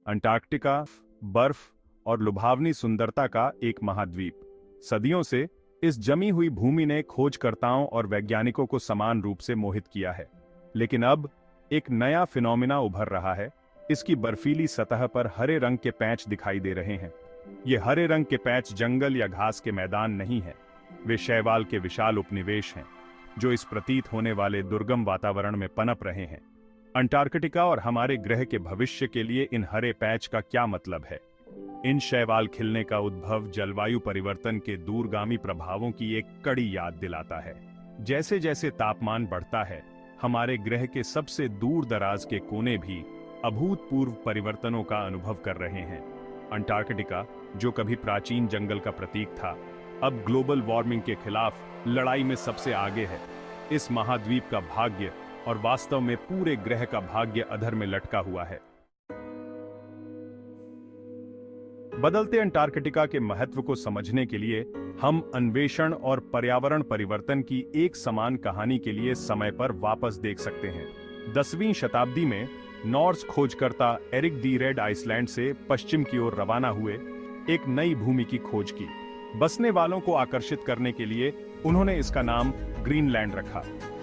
Antarctica बर्फ और लुभावनी सुंदरता का एक महाद्वीप। सदियों से इस जमी हुई भूमि ने खोजकर्ताओं और वैज्ञानिकों को समान रूप से मोहित किया है। लेकिन अब एक नया फिनोमिना उभर रहा है। इसकी बर्फीली सतह पर हरे रंग के पैच दिखाई दे रहे हैं। ये हरे रंग के पैच जंगल या घास के मैदान नहीं हैं। वे शैवाल के विशाल उपनिवेश हैं, जो इस प्रतीत होने वाले दुर्गम वातावरण में पनप रहे हैं। अंटार्कटिका और हमारे ग्रह के भविष्य के लिए इन हरे पैच का क्या मतलब है? इन शैवाल खिलने का उद्भव जलवायु परिवर्तन के दूरगामी प्रभावों की एक कड़ी याद दिलाता है। जैसे जैसे तापमान बढ़ता है, हमारे ग्रह के सबसे दूर दराज के कोने भी अभूतपूर्व परिवर्तनों का अनुभव कर रहे हैं। अंटार्कटिका, जो कभी प्राचीन जंगल का प्रतीक था, अब ग्लोबल वार्मिंग के खिलाफ लड़ाई में सबसे आगे है। इस महाद्वीप का भाग्य और वास्तव में पूरे ग्रह का भाग्य अधर में लटका हुआ है। बदलते अंटार्कटिका के महत्व को समझने के लिए हम अन्वेषण और पर्यावरण परिवर्तन की एक समान कहानी के लिए समय पर वापस देख सकते हैं। 10वीं शताब्दी में नॉर्स खोजकर्ता एरिक दी रेड आइसलैंड से पश्चिम की ओर रवाना हुए एक नई भूमि की खोज की। बसने वालों को आकर्षित करने के लिए उन्होंने इसका नाम ग्रीनलैंड रखा।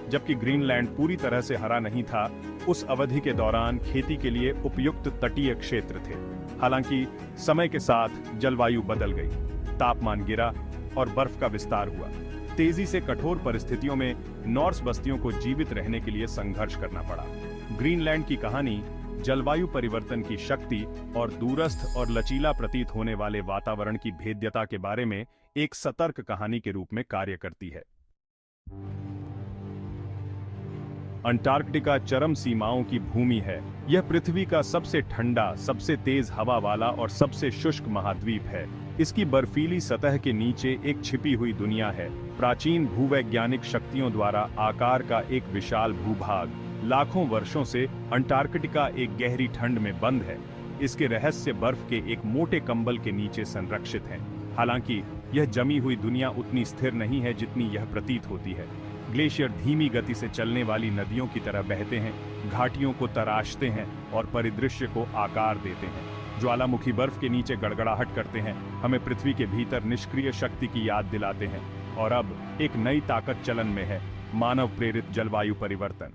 जबकि ग्रीनलैंड पूरी तरह से हरा नहीं था, उस अवधि के दौरान खेती के लिए उपयुक्त तटीय क्षेत्र थे। हालांकि समय के साथ जलवायु बदल गई, तापमान गिरा और बर्फ का विस्तार हुआ। तेजी से कठोर परिस्थितियों में नॉर्स बस्तियों को जीवित रहने के लिए संघर्ष करना पड़ा। ग्रीनलैंड की कहानी जलवायु परिवर्तन की शक्ति और दूरस्थ और लचीला प्रतीत होने वाले वातावरण की भेद्यता के बारे में एक सतर्क कहानी के रूप में कार्य करती है। अंटार्कटिका चरम सीमाओं की भूमि है। यह पृथ्वी का सबसे ठंडा, सबसे तेज हवा वाला और सबसे शुष्क महाद्वीप है। इसकी बर्फीली सतह के नीचे एक छिपी हुई दुनिया है, प्राचीन भूवैज्ञानिक शक्तियों द्वारा आकार का एक विशाल भूभाग। लाखों वर्षों से अंटार्कटिका एक गहरी ठंड में बंद है। इसके रहस्य बर्फ के एक मोटे कंबल के नीचे संरक्षित हैं। हालांकि यह जमी हुई दुनिया उतनी स्थिर नहीं है जितनी यह प्रतीत होती है। ग्लेशियर धीमी गति से चलने वाली नदियों की तरह बहते हैं, घाटियों को तराशते हैं और परिदृश्य को आकार देते हैं। ज्वालामुखी बर्फ के नीचे गड़गड़ाहट करते हैं, हमें पृथ्वी के भीतर निष्क्रिय शक्ति की याद दिलाते हैं। और अब एक नई ताकत चलन में है, मानव प्रेरित जलवायु परिवर्तन।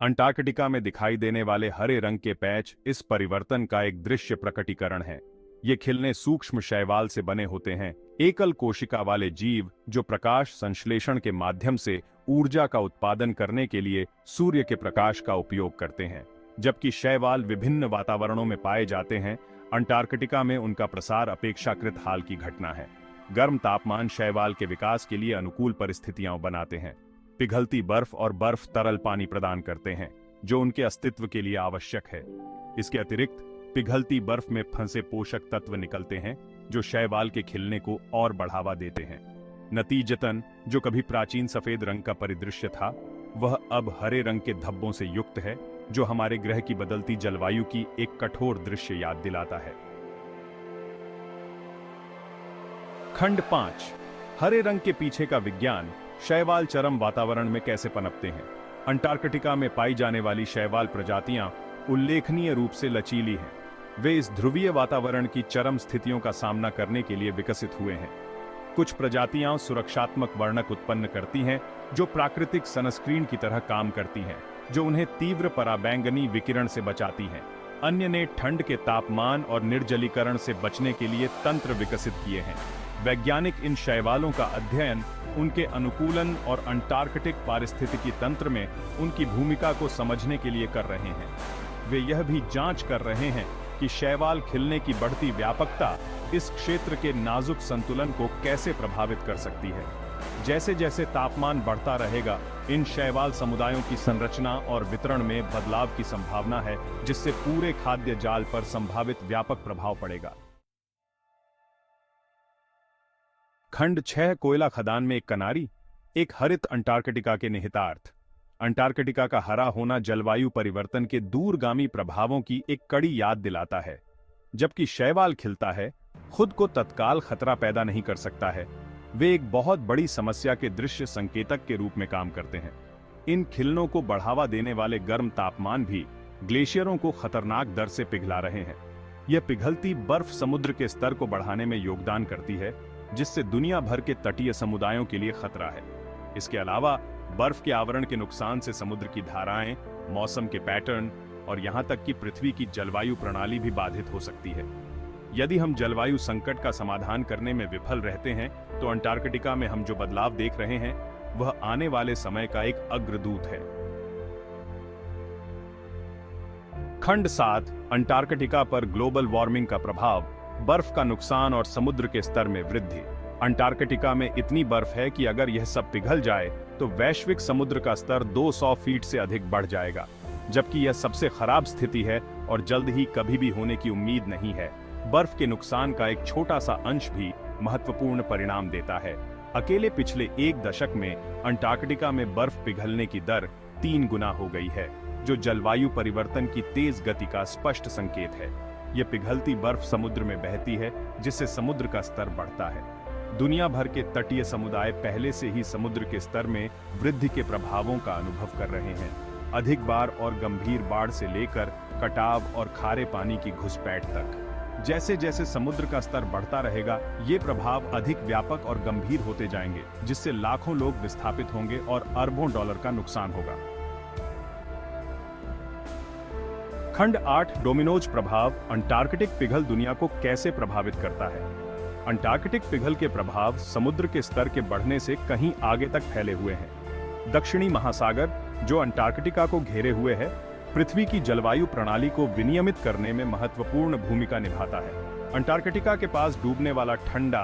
अंटार्कटिका में दिखाई देने वाले हरे रंग के पैच इस परिवर्तन का एक दृश्य प्रकटीकरण है। ये खिलने सूक्ष्म शैवाल से बने होते हैं, एकल कोशिका वाले जीव जो प्रकाश संश्लेषण के माध्यम से ऊर्जा का उत्पादन करने के लिए सूर्य के प्रकाश का उपयोग करते हैं। जबकि शैवाल विभिन्न वातावरणों में पाए जाते हैं, अंटार्कटिका में उनका प्रसार अपेक्षाकृत हाल की घटना है। गर्म तापमान शैवाल के विकास के लिए अनुकूल परिस्थितियां बनाते हैं। पिघलती बर्फ और बर्फ तरल पानी प्रदान करते हैं, जो उनके अस्तित्व के लिए आवश्यक है। इसके अतिरिक्त पिघलती बर्फ में फंसे पोषक तत्व निकलते हैं, जो शैवाल के खिलने को और बढ़ावा देते हैं। नतीजतन जो कभी प्राचीन सफेद रंग का परिदृश्य था, वह अब हरे रंग के धब्बों से युक्त है, जो हमारे ग्रह की बदलती जलवायु की एक कठोर दृश्य याद दिलाता है। खंड 5, हरे रंग के पीछे का विज्ञान। शैवाल चरम वातावरण में कैसे पनपते हैं? अंटार्कटिका में पाई जाने वाली शैवाल प्रजातियां उल्लेखनीय रूप से लचीली हैं। वे इस ध्रुवीय वातावरण की चरम स्थितियों का सामना करने के लिए विकसित हुए हैं। कुछ प्रजातियां सुरक्षात्मक वर्णक उत्पन्न करती हैं, जो प्राकृतिक सनस्क्रीन की तरह काम करती हैं, जो उन्हें तीव्र पराबैंगनी विकिरण से बचाती हैं। अन्य ने ठंड के तापमान और निर्जलीकरण से बचने के लिए तंत्र विकसित किए हैं। वैज्ञानिक इन शैवालों का अध्ययन उनके अनुकूलन और अंटार्कटिक पारिस्थितिकी तंत्र में उनकी भूमिका को समझने के लिए कर रहे हैं। वे यह भी जांच कर रहे हैं कि शैवाल खिलने की बढ़ती व्यापकता इस क्षेत्र के नाजुक संतुलन को कैसे प्रभावित कर सकती है। जैसे जैसे तापमान बढ़ता रहेगा, इन शैवाल समुदायों की संरचना और वितरण में बदलाव की संभावना है, जिससे पूरे खाद्य जाल पर संभावित व्यापक प्रभाव पड़ेगा। खंड 6, कोयला खदान में एक कनारी, एक हरित अंटार्कटिका के निहितार्थ। अंटार्कटिका का हरा होना जलवायु परिवर्तन के दूरगामी प्रभावों की एक कड़ी याद दिलाता है। जबकि शैवाल खिलता है, खुद को तत्काल खतरा पैदा नहीं कर सकता है। वे एक बहुत बड़ी समस्या के दृश्य संकेतक के रूप में काम करते हैं। इन खिलनों को बढ़ावा देने वाले गर्म तापमान भी ग्लेशियरों को खतरनाक दर से पिघला रहे हैं। यह पिघलती बर्फ समुद्र के स्तर को बढ़ाने में योगदान करती है, जिससे दुनिया भर के तटीय समुदायों के लिए खतरा है। इसके अलावा बर्फ के आवरण के नुकसान से समुद्र की धाराएं, मौसम के पैटर्न और यहां तक कि पृथ्वी की जलवायु प्रणाली भी बाधित हो सकती है। यदि हम जलवायु संकट का समाधान करने में विफल रहते हैं, तो अंटार्कटिका में हम जो बदलाव देख रहे हैं, वह आने वाले समय का एक अग्रदूत है। खंड 7 अंटार्कटिका पर ग्लोबल वार्मिंग का प्रभाव, बर्फ का नुकसान और समुद्र के स्तर में वृद्धि। अंटार्कटिका में इतनी बर्फ है कि अगर यह सब पिघल जाए तो वैश्विक समुद्र का स्तर 200 फीट से अधिक बढ़ जाएगा, जबकि यह सबसे खराब स्थिति है और जल्द ही कभी भी होने की उम्मीद नहीं है। बर्फ के नुकसान का एक छोटा सा अंश भी महत्वपूर्ण परिणाम देता है। अकेले पिछले एक दशक में अंटार्कटिका में बर्फ पिघलने की दर 3 गुना हो गई है, जो जलवायु परिवर्तन की तेज गति का स्पष्ट संकेत है। यह पिघलती बर्फ समुद्र में बहती है, जिससे समुद्र का स्तर बढ़ता है। दुनिया भर के तटीय समुदाय पहले से ही समुद्र के स्तर में वृद्धि के प्रभावों का अनुभव कर रहे हैं। अधिक बार और गंभीर बाढ़ से लेकर कटाव और खारे पानी की घुसपैठ तक। जैसे जैसे समुद्र का स्तर बढ़ता रहेगा, ये प्रभाव अधिक व्यापक और गंभीर होते जाएंगे, जिससे लाखों लोग विस्थापित होंगे और अरबों डॉलर का नुकसान होगा। खंड 8 डोमिनोज प्रभाव, अंटार्कटिक पिघल दुनिया को कैसे प्रभावित करता है। अंटार्कटिक पिघल के प्रभाव समुद्र के स्तर के बढ़ने से कहीं आगे तक फैले हुए हैं। दक्षिणी महासागर, जो अंटार्कटिका को घेरे हुए है, पृथ्वी की जलवायु प्रणाली को विनियमित करने में महत्वपूर्ण भूमिका निभाता है। अंटार्कटिका के पास डूबने वाला ठंडा,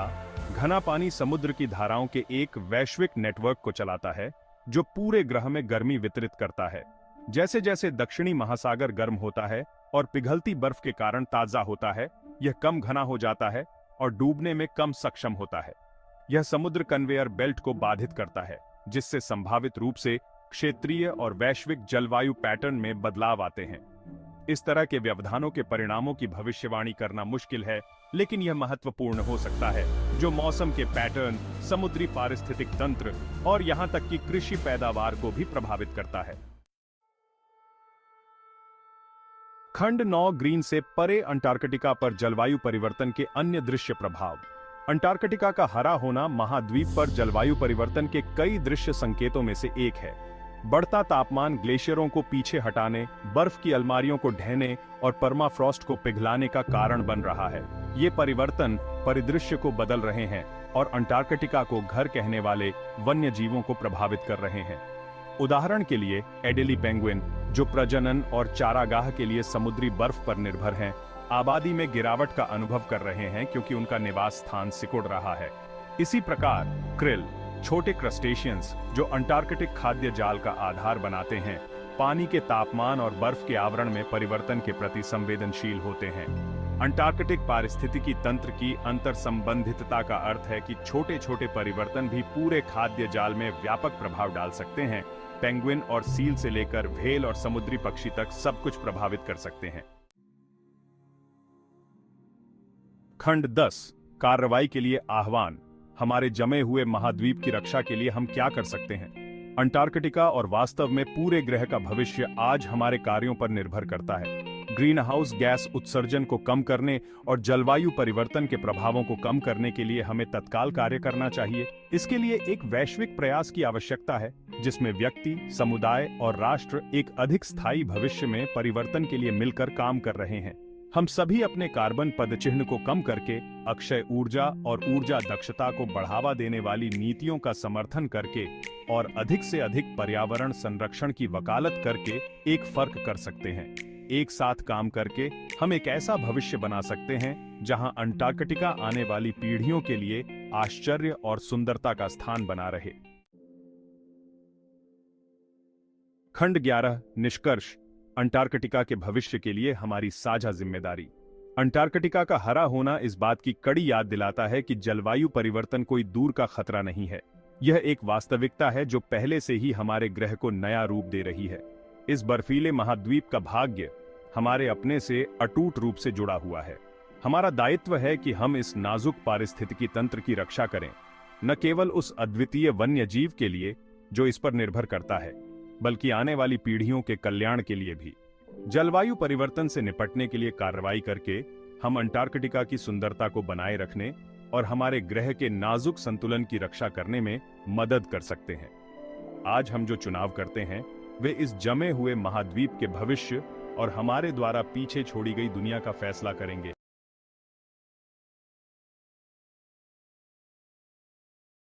घना पानी समुद्र की धाराओं के एक वैश्विक नेटवर्क को चलाता है, जो पूरे ग्रह में गर्मी वितरित करता है। जैसे जैसे दक्षिणी महासागर गर्म होता है और पिघलती बर्फ के कारण ताजा होता है, यह कम घना हो जाता है और डूबने में कम सक्षम होता है। यह समुद्र कन्वेयर बेल्ट को बाधित करता है, जिससे संभावित रूप से क्षेत्रीय और वैश्विक जलवायु पैटर्न में बदलाव आते हैं। इस तरह के व्यवधानों के परिणामों की भविष्यवाणी करना मुश्किल है, लेकिन यह महत्वपूर्ण हो सकता है, जो मौसम के पैटर्न, समुद्री पारिस्थितिक तंत्र और यहां तक कि कृषि पैदावार को भी प्रभावित करता है। खंड 9 ग्रीन से परे अंटार्कटिका पर जलवायु परिवर्तन के अन्य दृश्य प्रभाव। अंटार्कटिका का हरा होना महाद्वीप पर जलवायु परिवर्तन के कई दृश्य संकेतों में से एक है। बढ़ता तापमान ग्लेशियरों को पीछे हटाने, बर्फ की अलमारियों को ढहने और परमाफ्रॉस्ट को पिघलाने का कारण बन रहा है। ये परिवर्तन परिदृश्य को बदल रहे हैं और अंटार्कटिका को घर कहने वाले वन्य जीवों को प्रभावित कर रहे हैं। उदाहरण के लिए एडेली पेंगुइन, जो प्रजनन और चारागाह के लिए समुद्री बर्फ पर निर्भर हैं, आबादी में गिरावट का अनुभव कर रहे हैं क्योंकि उनका निवास स्थान सिकुड़ रहा है। इसी प्रकार क्रिल, छोटे क्रस्टेशियंस जो अंटार्कटिक खाद्य जाल का आधार बनाते हैं, पानी के तापमान और बर्फ के आवरण में परिवर्तन के प्रति संवेदनशील होते हैं। अंटार्कटिक पारिस्थितिकी तंत्र की अंतर संबंधितता का अर्थ है कि छोटे छोटे परिवर्तन भी पूरे खाद्य जाल में व्यापक प्रभाव डाल सकते हैं। पेंगुइन और सील से लेकर व्हेल और समुद्री पक्षी तक सब कुछ प्रभावित कर सकते हैं। खंड 10 कार्रवाई के लिए आह्वान। हमारे जमे हुए महाद्वीप की रक्षा के लिए हम क्या कर सकते हैं। अंटार्कटिका और वास्तव में पूरे ग्रह का भविष्य आज हमारे कार्यों पर निर्भर करता है। ग्रीन हाउस गैस उत्सर्जन को कम करने और जलवायु परिवर्तन के प्रभावों को कम करने के लिए हमें तत्काल कार्य करना चाहिए। इसके लिए एक वैश्विक प्रयास की आवश्यकता है, जिसमें व्यक्ति, समुदाय और राष्ट्र एक अधिक स्थायी भविष्य में परिवर्तन के लिए मिलकर काम कर रहे हैं। हम सभी अपने कार्बन पदचिह्न को कम करके अक्षय ऊर्जा और ऊर्जा दक्षता को बढ़ावा देने वाली नीतियों का समर्थन करके और अधिक से अधिक पर्यावरण संरक्षण की वकालत करके एक फर्क कर सकते हैं। एक साथ काम करके हम एक ऐसा भविष्य बना सकते हैं जहां अंटार्कटिका आने वाली पीढ़ियों के लिए आश्चर्य और सुंदरता का स्थान बना रहे। खंड 11 निष्कर्ष। अंटार्कटिका के भविष्य के लिए हमारी साझा जिम्मेदारी। अंटार्कटिका का हरा होना इस बात की कड़ी याद दिलाता है कि जलवायु परिवर्तन कोई दूर का खतरा नहीं है। यह एक वास्तविकता है जो पहले से ही हमारे ग्रह को नया रूप दे रही है। इस बर्फीले महाद्वीप का भाग्य हमारे अपने से अटूट रूप से जुड़ा हुआ है। हमारा दायित्व है कि हम इस नाजुक पारिस्थितिकी तंत्र की रक्षा करें, न केवल उस अद्वितीय वन्य जीव के लिए जो इस पर निर्भर करता है, बल्कि आने वाली पीढ़ियों के कल्याण के लिए भी। जलवायु परिवर्तन से निपटने के लिए कार्रवाई करके हम अंटार्कटिका की सुंदरता को बनाए रखने और हमारे ग्रह के नाजुक संतुलन की रक्षा करने में मदद कर सकते हैं। आज हम जो चुनाव करते हैं वे इस जमे हुए महाद्वीप के भविष्य और हमारे द्वारा पीछे छोड़ी गई दुनिया का फैसला करेंगे।